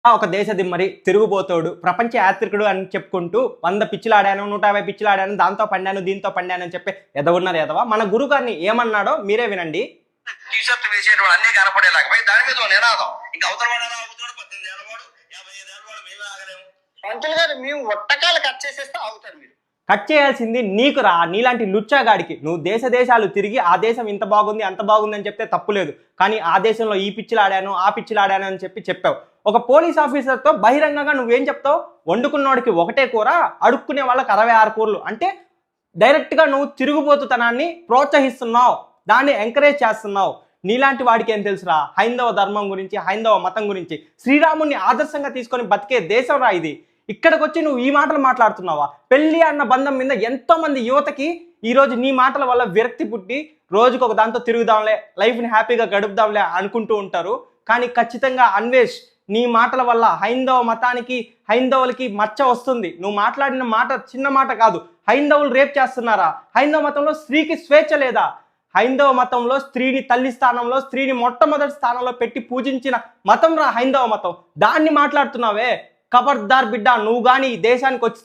ఒక దేశ దిమ్మరి, తిరుగుబోతోడు, ప్రపంచ యాత్రికుడు అని చెప్పుకుంటూ 100 పిచ్చిలాడాను, 150 పిచ్చిలాడాను, దాంతో పండాను, దీంతో పండాను అని చెప్పి ఎదవున్నారు ఎదవ. మన గురువు గారిని ఏమన్నాడో మీరే వినండి. టీషర్ట్ వేసేటువంటి అన్ని కనపడేలాగా పోయి దాని మీద నినాదం ఇంకా అవతల వాడు అలా అవుతాడు, 18 ఏళ్ళ వాడు 55 ఏళ్ళ వాడు మేము ఆగలేము. పంతులు గారు మేము ఒట్టకాలు కట్ చేసేస్తే ఆగుతారు మీరు. కట్ చేయాల్సింది నీకు రా, నీలాంటి లుచ్చాగాడికి. నువ్వు దేశాలు తిరిగి ఆ దేశం ఇంత బాగుంది అంత బాగుంది అని చెప్తే తప్పులేదు, కానీ ఆ దేశంలో ఈ పిచ్చిలాడాను ఆ పిచ్చిలాడాను అని చెప్పావు. ఒక పోలీస్ ఆఫీసర్తో బహిరంగంగా నువ్వేం చెప్తావు? వండుకున్నోడికి ఒకటే కూర, అడుక్కునే వాళ్ళకి 66 కూరలు. అంటే డైరెక్ట్గా నువ్వు తిరుగుబోతుతనాన్ని ప్రోత్సహిస్తున్నావు, దాన్ని ఎంకరేజ్ చేస్తున్నావు. నీలాంటి వాడికి ఏం తెలుసురా హైందవ ధర్మం గురించి, హైందవ మతం గురించి? శ్రీరాముని ఆదర్శంగా తీసుకొని బతికే దేశం రా ఇది. ఇక్కడికి వచ్చి నువ్వు ఈ మాటలు మాట్లాడుతున్నావా? పెళ్లి అన్న బంధం మీద ఎంతో మంది యువతకి ఈరోజు నీ మాటల వల్ల విరక్తి పుట్టి రోజుకు ఒక దాంతో తిరుగుదాంలే, లైఫ్ని హ్యాపీగా గడుపుదాంలే అనుకుంటూ ఉంటారు. కానీ ఖచ్చితంగా అన్వేష్, నీ మాటల వల్ల హైందవ మతానికి, హైందవులకి మచ్చ వస్తుంది. నువ్వు మాట్లాడిన మాట చిన్న మాట కాదు. హైందవులు రేప్ చేస్తున్నారా? హైందవ మతంలో స్త్రీకి స్వేచ్ఛ లేదా? హైందవ మతంలో స్త్రీని తల్లి స్థానంలో, స్త్రీని మొట్టమొదటి స్థానంలో పెట్టి పూజించిన మతం రా హైందవ మతం. దాన్ని మాట్లాడుతున్నావే? ఖబర్దార్ బిడ్డ, నువ్వు కానీ ఈ దేశానికి వచ్చితే